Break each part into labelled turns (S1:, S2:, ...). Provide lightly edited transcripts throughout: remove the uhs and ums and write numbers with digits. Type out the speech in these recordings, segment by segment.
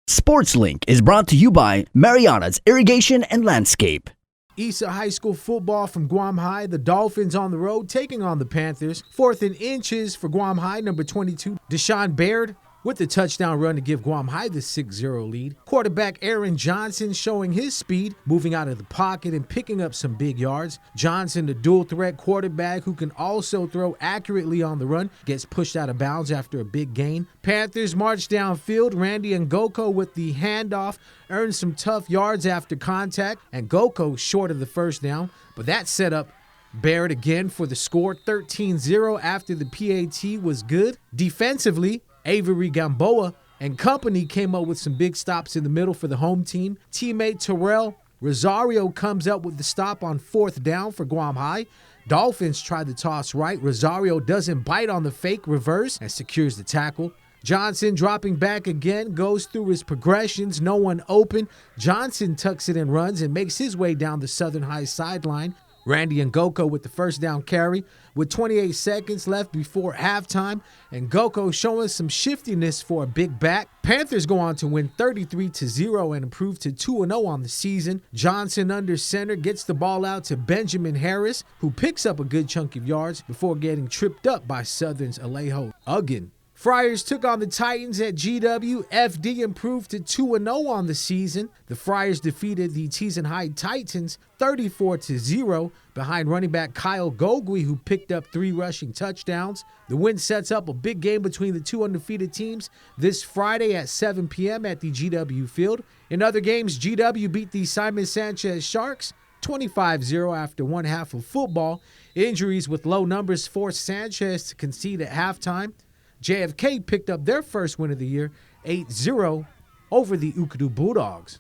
S1: SportsLink is brought to you by Mariana's Irrigation and Landscape.
S2: ESA High School football from Guam High. The Dolphins on the road taking on the Panthers. 4th and inches for Guam High, number 22, Deshaun Baird, with the touchdown run to give Guam High the 6-0 lead. Quarterback Aaron Johnson showing his speed, moving out of the pocket and picking up some big yards. Johnson, the dual-threat quarterback who can also throw accurately on the run, gets pushed out of bounds after a big gain. Panthers march downfield. Randy Ngoko with the handoff earns some tough yards after contact, and Ngoko short of the first down, but that set up Baird again for the score. 13-0 after the PAT was good. Defensively, Avery Gamboa and company came up with some big stops in the middle for the home team. Teammate Terrell Rosario comes up with the stop on 4th down for Guam High. Dolphins try to toss right. Rosario doesn't bite on the fake reverse and secures the tackle. Johnson dropping back again, goes through his progressions, no one open. Johnson tucks it and runs and makes his way down the Southern High sideline. Randy Ngoko with the first down carry with 28 seconds left before halftime. And Ngoko showing some shiftiness for a big back. Panthers go on to win 33-0 and improve to 2-0 on the season. Johnson under center gets the ball out to Benjamin Harris, who picks up a good chunk of yards before getting tripped up by Southern's Alejo Uggan. Friars took on the Titans at GW. FD improved to 2-0 on the season. The Friars defeated the Teason High Titans 34-0 behind running back Kyle Gogui, who picked up 3 rushing touchdowns. The win sets up a big game between the two undefeated teams this Friday at 7 p.m. at the GW field. In other games, GW beat the Simon Sanchez Sharks 25-0 after one half of football. Injuries with low numbers forced Sanchez to concede at halftime. JFK picked up their first win of the year, 8-0 over the Ukadu Bulldogs.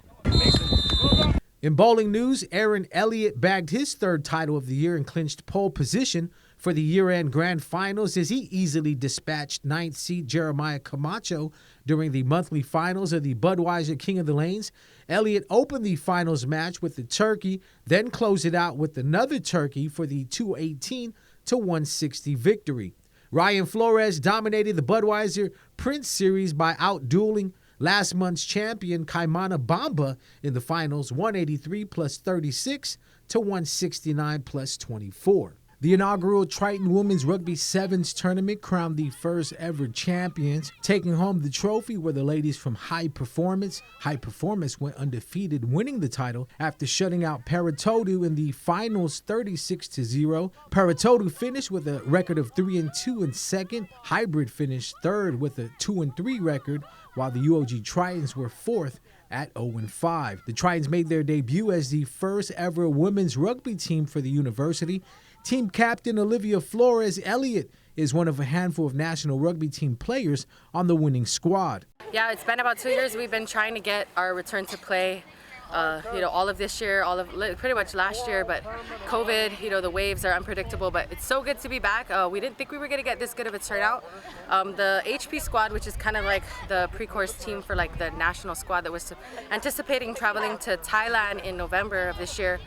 S2: In bowling news, Aaron Elliott bagged his 3rd title of the year and clinched pole position for the year-end grand finals as he easily dispatched 9th seed Jeremiah Camacho during the monthly finals of the Budweiser King of the Lanes. Elliott opened the finals match with the turkey, then closed it out with another turkey for the 218-160 victory. Ryan Flores dominated the Budweiser Prince Series by outdueling last month's champion Kaimana Bamba in the finals, 183+36-169+24. The inaugural Triton Women's Rugby Sevens tournament crowned the first ever champions. Taking home the trophy were the ladies from High Performance. High Performance went undefeated, winning the title after shutting out Paratodu in the finals 36-0. Paratodu finished with a record of 3-2 in second. Hybrid finished 3rd with a 2-3 record, while the UOG Tritons were 4th at 0-5. The Tritons made their debut as the first ever women's rugby team for the university. Team captain Olivia Flores Elliott is one of a handful of national rugby team players on the winning squad.
S3: Yeah, it's been about 2 years. We've been trying to get our return to play, all of this year, pretty much last year, but COVID, the waves are unpredictable, but it's so good to be back. We didn't think we were going to get this good of a turnout. The HP squad, which is kind of like the pre-course team for like the national squad that was anticipating traveling to Thailand in November of this year,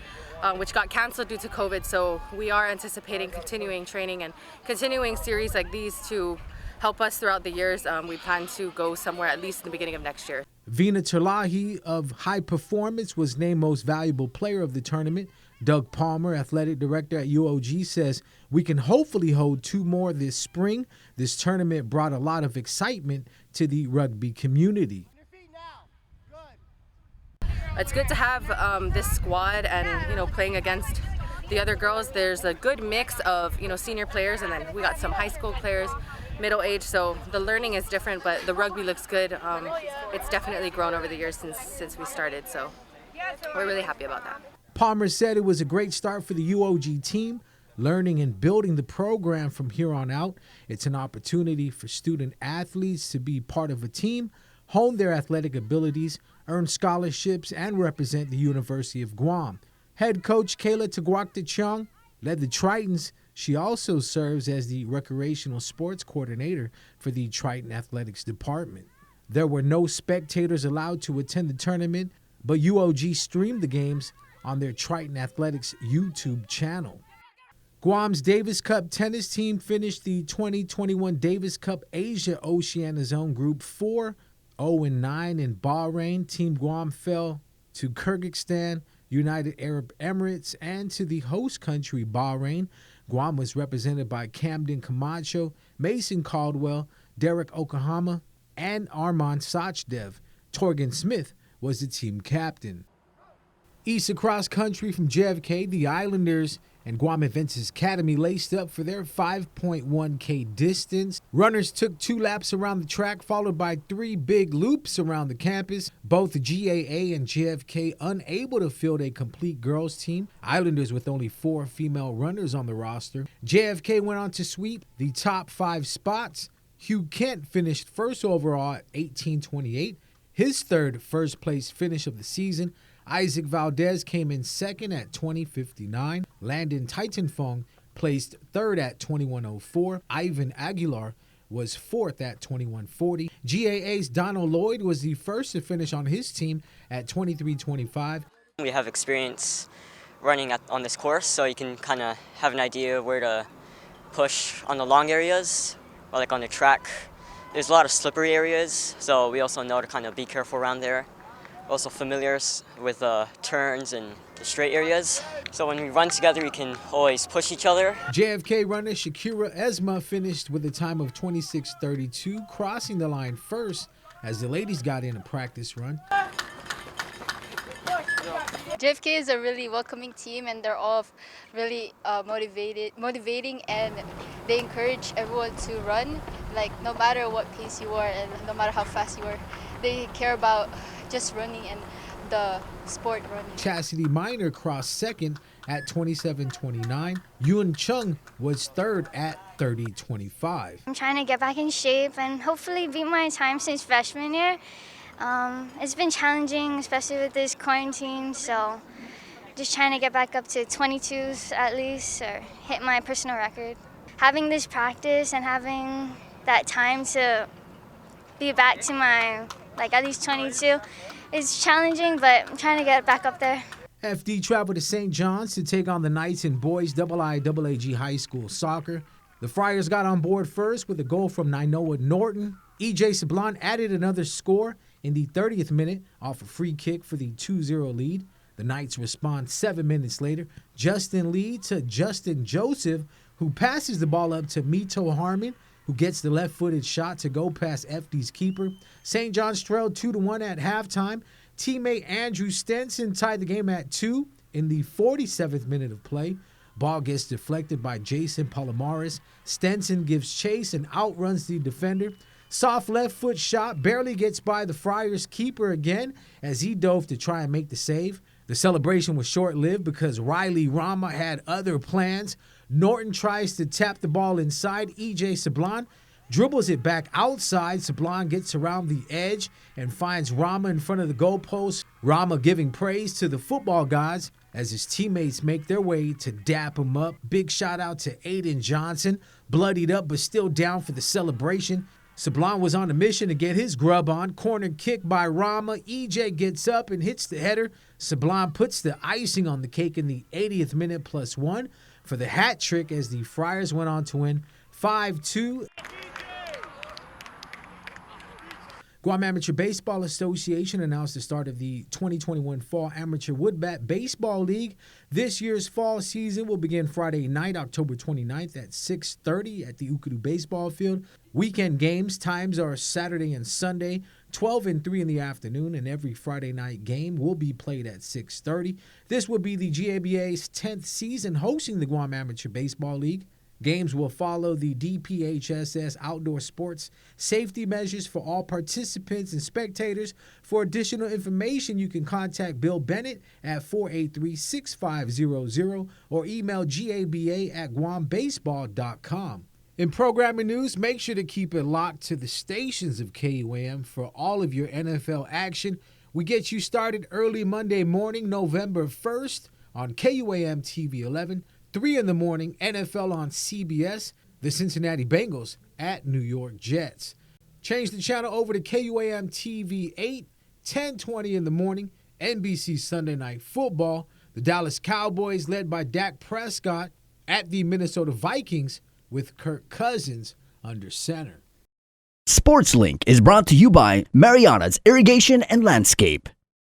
S3: which got canceled due to COVID. So we are anticipating continuing training and continuing series like these to help us throughout the years. We plan to go somewhere at least in the beginning of next year.
S2: Vina Terlahi of High Performance was named most valuable player of the tournament. Doug Palmer, athletic director at UOG, says we can hopefully hold 2 more this spring. This tournament brought a lot of excitement to the rugby community.
S3: It's good to have this squad and, playing against the other girls. There's a good mix of, senior players, and then we got some high school players, middle age, so the learning is different, but the rugby looks good. It's definitely grown over the years since we started, so we're really happy about that.
S2: Palmer said it was a great start for the UOG team, learning and building the program from here on out. It's an opportunity for student athletes to be part of a team, hone their athletic abilities, earn scholarships, and represent the University of Guam. Head coach Kayla Taguakta Chung led the Tritons. She also serves as the recreational sports coordinator for the Triton Athletics Department. There were no spectators allowed to attend the tournament, but UOG streamed the games on their Triton Athletics YouTube channel. Guam's Davis Cup tennis team finished the 2021 Davis Cup Asia Oceania Zone Group 4 0-9 in Bahrain. Team Guam fell to Kyrgyzstan, United Arab Emirates, and to the host country, Bahrain. Guam was represented by Camden Camacho, Mason Caldwell, Derek Okahama, and Armand Sachdev. Torgan Smith was the team captain. East across country from JFK, the Islanders and Guam Adventist Academy laced up for their 5.1K distance. Runners took 2 laps around the track, followed by 3 big loops around the campus. Both GAA and JFK unable to field a complete girls team. Islanders with only 4 female runners on the roster. JFK went on to sweep the top 5 spots. Hugh Kent finished first overall at 18:28, his third first-place finish of the season. Isaac Valdez came in second at 20:59. Landon Titanfong placed third at 21:04. Ivan Aguilar was fourth at 21:40. GAA's Donald Lloyd was the first to finish on his team at 23:25.
S4: We have experience running on this course, so you can kind of have an idea where to push on the long areas, or like on the track. There's a lot of slippery areas, so we also know to kind of be careful around there. Also familiar with turns and the straight areas. So when we run together, we can always push each other.
S3: JFK runner SHAKEERA ESMA finished with a time of 26:32, crossing the line first as the ladies got in a practice run.
S5: JFK is a really welcoming team, and they're all really motivating, and they encourage everyone to run, like no matter what pace you are and no matter how fast you are. They care about just running and the sport running.
S3: CHASITY Minor crossed second at 27:29. Yoon Chung was third at 30:25.
S6: I'm trying to get back in shape and hopefully beat my time since freshman year. It's been challenging, especially with this quarantine, so just trying to get back up to 22s at least, or hit my personal record. Having this practice and having that time to be back to my, like, at least 22 is challenging, but I'm trying to get back up there.
S3: FD traveled to St. John's to take on the Knights in boys IIAAG high school soccer. The Friars got on board first with a goal from Nainoa Norton. EJ Sablon added another score in the 30th minute off a free kick for the 2-0 lead. The Knights respond 7 minutes later. Justin Lee to Justin Joseph, who passes the ball up to Mito Harmon, who gets the left-footed shot to go past FD's keeper. St. John's trailed 2-1 at halftime. Teammate Andrew Stenson tied the game at 2 in the 47th minute of play. Ball gets deflected by Jason Palomares. Stenson gives chase and outruns the defender. Soft left foot shot barely gets by the Friars keeper again as he dove to try and make the save. The celebration was short-lived because Riley Rama had other plans. Norton tries to tap the ball inside. EJ Sablon dribbles it back outside. Sablon gets around the edge and finds Rama in front of the goalpost. Rama giving praise to the football gods as his teammates make their way to dap him up. Big shout out to Aiden Johnson, bloodied up but still down for the celebration. Sablon was on a mission to get his grub on. Corner kick by Rama. EJ gets up and hits the header. Sablon puts the icing on the cake in the 80th minute +1 for the hat trick as the Friars went on to win 5-2. Guam Amateur Baseball Association announced the start of the 2021 Fall Amateur Woodbat Baseball League. This year's fall season will begin Friday night, October 29th at 6:30 at the Ukudu Baseball Field. Weekend games times are Saturday and Sunday, 12 and 3 in the afternoon, and every Friday night game will be played at 6:30. This will be the GABA's 10th season hosting the Guam Amateur Baseball League. Games will follow the DPHSS outdoor sports safety measures for all participants and spectators. For additional information, you can contact Bill Bennett at 483-6500 or email gaba@guambaseball.com. In programming news, make sure to keep it locked to the stations of KUAM for all of your NFL action. We get you started early Monday morning, November 1st on KUAM TV 11. 3 in the morning, NFL on CBS, the Cincinnati Bengals at New York Jets. Change the channel over to KUAM TV 8, 10:20 in the morning, NBC Sunday Night Football. The Dallas Cowboys, led by Dak Prescott, at the Minnesota Vikings with Kirk Cousins under center.
S1: SportsLink is brought to you by Mariana's Irrigation and Landscape.